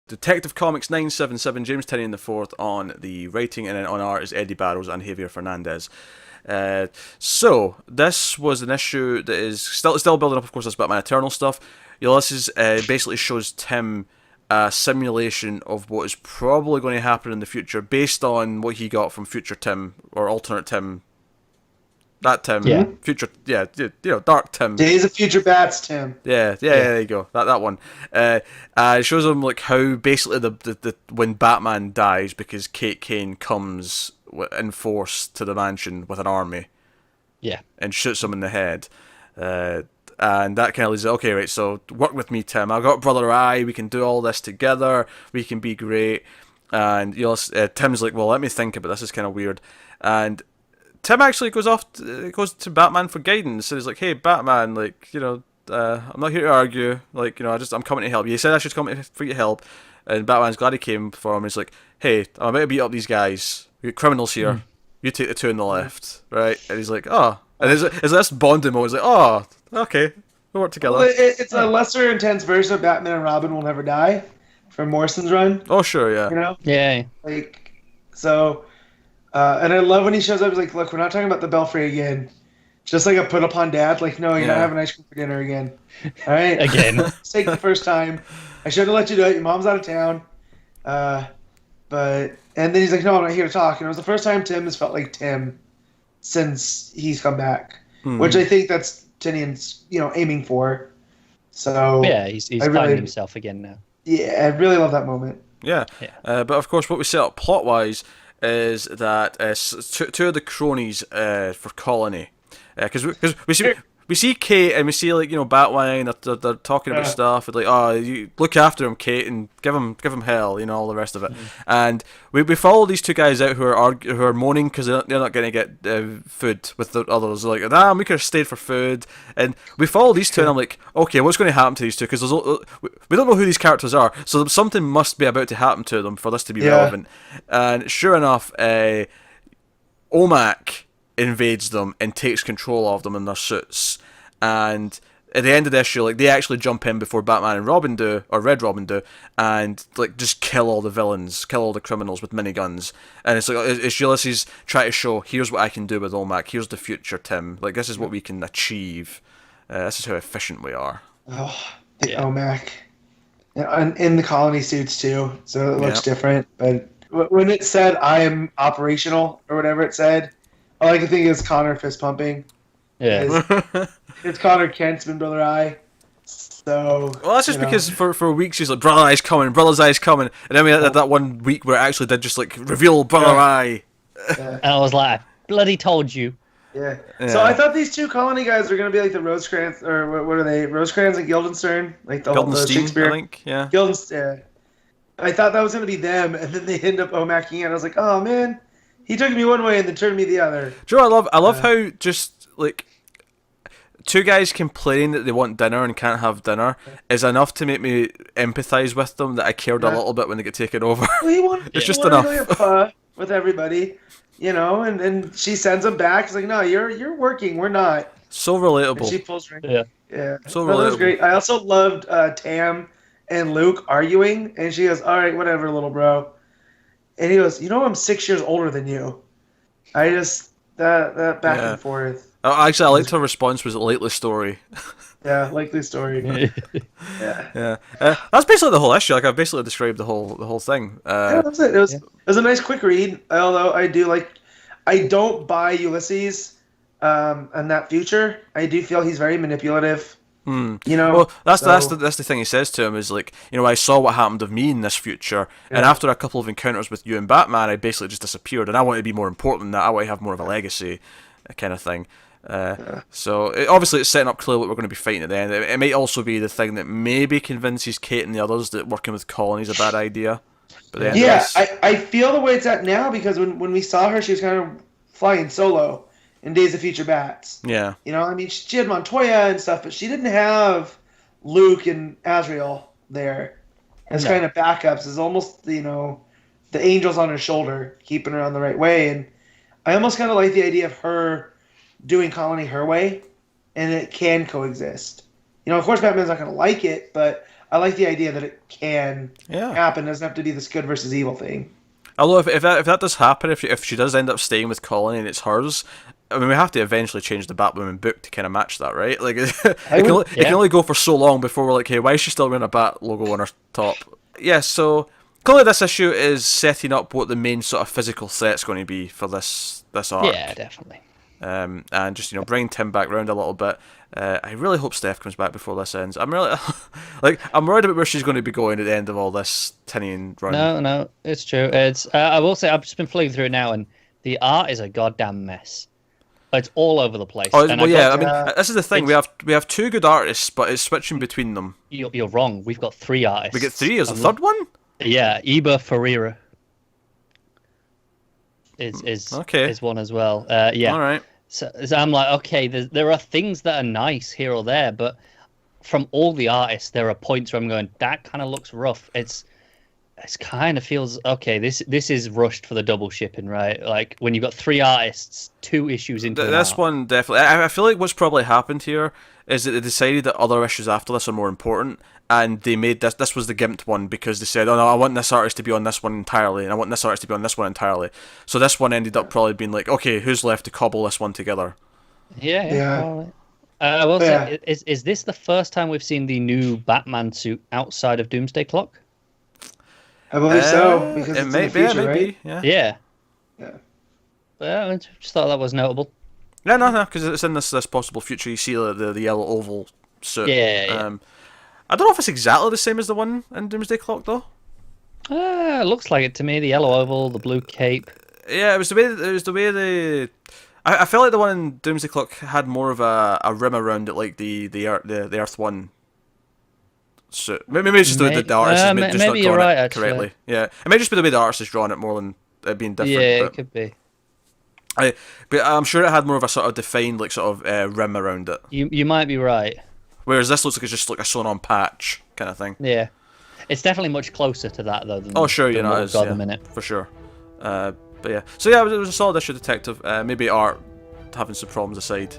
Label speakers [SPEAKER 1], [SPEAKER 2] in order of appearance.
[SPEAKER 1] Detective Comics 977, James Tynion the fourth on the writing, and then on art is Eddie Barrows and Javier Fernandez. So this was an issue that is still building up, of course, this Batman Eternal stuff. Ulysses basically shows Tim a simulation of what is probably going to happen in the future based on what he got from future Tim or alternate Tim. That Tim, future, Dark Tim.
[SPEAKER 2] Days of Future Bats, Tim.
[SPEAKER 1] Yeah, there you go. That one. It shows him like how basically the when Batman dies because Kate Kane comes in force to the mansion with an army.
[SPEAKER 3] Yeah.
[SPEAKER 1] And shoots him in the head. And that kind of leads it, okay, right, so work with me, Tim. I've got Brother Eye, we can do all this together, we can be great. And Tim's like, well, let me think about this, is kind of weird. And Tim actually goes to Batman for guidance. So he's like, hey, Batman, like, I'm not here to argue. Like, I'm coming to help you. He said I should come for your help. And Batman's glad he came for him. He's like, hey, I'm about to beat up these guys. We've got criminals here. You take the two on the left, right? And he's like, oh. And is this bonding moment? He's like, oh, okay. We'll work together.
[SPEAKER 2] Well, it's a lesser intense version of Batman and Robin Will Never Die from Morrison's run.
[SPEAKER 1] Oh, sure, yeah.
[SPEAKER 3] Yeah.
[SPEAKER 2] Like, so... and I love when he shows up. He's like, "Look, we're not talking about the Belfry again. Just like a put upon dad. Like, no, you're not having ice cream for dinner again. All right,
[SPEAKER 3] Again.
[SPEAKER 2] Mistake the first time. I should have let you do it. Your mom's out of town. And then he's like, no, I'm not here to talk. And it was the first time Tim has felt like Tim since he's come back, which I think that's Tynion's, aiming for. So
[SPEAKER 3] yeah, he's finding himself again now.
[SPEAKER 2] Yeah, I really love that moment.
[SPEAKER 1] Yeah. But of course, what we set up plot wise is that two of the cronies for Colony, because we see Kate and we see Batwing, they're talking about stuff, and like, oh, you look after him, Kate, and give him hell, all the rest of it. And we follow these two guys out who are moaning because they're not going to get food with the others. They're like, damn, we could have stayed for food. And we follow these two, and I'm like, okay, what's going to happen to these two? Because we don't know who these characters are, so something must be about to happen to them for this to be relevant. And sure enough, OMAC invades them and takes control of them in their suits. And at the end of the issue, they actually jump in before Batman and Robin do, or Red Robin do, and just kill all the villains, kill all the criminals with miniguns. And it's Ulysses trying to show, here's what I can do with OMAC, here's the future, Tim. This is what we can achieve. This is how efficient we are.
[SPEAKER 2] Oh, the OMAC. And in the Colony suits too, so it looks different. But when it said, I am operational, or whatever it said, all I can think is Connor fist pumping.
[SPEAKER 3] Yeah.
[SPEAKER 2] It's Connor Kent's been Brother Eye. So. Well,
[SPEAKER 1] that's just because for weeks he's like, Brother Eye's coming, Brother's Eye's coming. And then we had that 1 week where it actually did just reveal Brother Eye.
[SPEAKER 3] And I was like, bloody told you.
[SPEAKER 2] Yeah. So I thought these two Colony guys were going to be like the Rosecrans, or what are they? Rosecrans and Guildenstern? Like the Shakespeare.
[SPEAKER 1] I think, yeah.
[SPEAKER 2] Guildenstern. I thought that was going to be them, and then they end up OMACing it. I was like, oh man, he took me one way and then turned me the other.
[SPEAKER 1] Do you know what I love how just, two guys complaining that they want dinner and can't have dinner is enough to make me empathise with them, that I cared a little bit when they get taken over.
[SPEAKER 2] Well,
[SPEAKER 1] it's just enough.
[SPEAKER 2] With everybody, and she sends him back. She's like, no, you're working, we're not.
[SPEAKER 1] So relatable.
[SPEAKER 2] And she pulls her. Yeah.
[SPEAKER 1] So
[SPEAKER 2] relatable. That was great. I also loved Tam and Luke arguing, and she goes, all right, whatever, little bro. And he goes, I'm 6 years older than you. I just, that back and forth.
[SPEAKER 1] Actually, I liked her response was a likely story.
[SPEAKER 2] Yeah, likely story.
[SPEAKER 1] Yeah. That's basically the whole issue. I've basically described the whole thing.
[SPEAKER 2] That was it. It was a nice quick read. Although I don't buy Ulysses and that future. I do feel he's very manipulative.
[SPEAKER 1] Well, that's the thing he says to him is I saw what happened of me in this future, and after a couple of encounters with you and Batman, I basically just disappeared, and I want to be more important than that. I want to have more of a legacy, kind of thing. So obviously it's setting up clearly what we're going to be fighting at the end. It might also be the thing that maybe convinces Kate and the others that working with Colony is a bad idea. But
[SPEAKER 2] I feel the way it's at now because when we saw her, she was kind of flying solo in Days of Future Bats.
[SPEAKER 1] Yeah.
[SPEAKER 2] She had Montoya and stuff, but she didn't have Luke and Azrael there as kind of backups. It's almost, the angels on her shoulder, keeping her on the right way. And I almost kind of like the idea of her doing Colony her way, and it can coexist. Of course, Batman's not going to like it, but I like the idea that it can
[SPEAKER 1] Yeah.
[SPEAKER 2] happen. It doesn't have to be this good versus evil thing.
[SPEAKER 1] Although if that does happen, if she does end up staying with Colony and it's hers, I mean, we have to eventually change the Batwoman book to kind of match that, right? Like, it can only go for so long before we're like, hey, why is she still wearing a Bat logo on her top? Yeah, so clearly this issue is setting up what the main sort of physical threat's going to be for this arc.
[SPEAKER 3] Yeah, definitely.
[SPEAKER 1] And just bringing Tim back round a little bit. I really hope Steph comes back before this ends. I'm really I'm worried about where she's going to be going at the end of all this Tynion run.
[SPEAKER 3] No, it's true. It's I will say I've just been flipping through it now, and the art is a goddamn mess. It's all over the place.
[SPEAKER 1] Oh,
[SPEAKER 3] and
[SPEAKER 1] well, yeah. I mean, this is the thing. We have two good artists, but it's switching between them.
[SPEAKER 3] You're wrong. We've got 3 artists.
[SPEAKER 1] We get 3 as a third one.
[SPEAKER 3] Yeah, Iba Ferreira is one as well. Yeah.
[SPEAKER 1] All right.
[SPEAKER 3] So I'm like, okay, there are things that are nice here or there, but from all the artists, there are points where I'm going, that kind of looks rough. It's kind of feels okay. This is rushed for the double shipping, right? Like when you've got 3 artists, 2 issues into
[SPEAKER 1] this one definitely. I feel like what's probably happened here is that they decided that other issues after this are more important, and they made this was the gimped one because they said, oh no, I want this artist to be on this one entirely, and I want this artist to be on this one entirely. So this one ended up probably being like, okay, who's left to cobble this one together?
[SPEAKER 3] Yeah. I will say, is this the first time we've seen the new Batman suit outside of Doomsday Clock?
[SPEAKER 2] I believe so, because it's in the future, right?
[SPEAKER 3] Yeah.
[SPEAKER 2] Yeah.
[SPEAKER 3] I just thought that was notable.
[SPEAKER 1] Yeah, no, because it's in this possible future. You see the yellow oval suit.
[SPEAKER 3] Yeah.
[SPEAKER 1] I don't know if it's exactly the same as the one in Doomsday Clock, though.
[SPEAKER 3] Looks like it to me. The yellow oval, the blue cape.
[SPEAKER 1] Yeah, it was the way they. I felt like the one in Doomsday Clock had more of a rim around it, like the Earth One suit. Maybe it's just the way the artist has just not drawn it correctly. Yeah, it may just be the way the artist has drawn it more than it being different.
[SPEAKER 3] Yeah, it could be.
[SPEAKER 1] But I'm sure it had more of a sort of defined sort of rim around it.
[SPEAKER 3] You might be right.
[SPEAKER 1] Whereas this looks like it's just like a sewn-on patch kind of thing.
[SPEAKER 3] Yeah, it's definitely much closer to that though. Than
[SPEAKER 1] sure,
[SPEAKER 3] than
[SPEAKER 1] it is.
[SPEAKER 3] got a minute
[SPEAKER 1] for sure. But yeah, so yeah, it was a solid issue, Detective. Maybe art having some problems aside.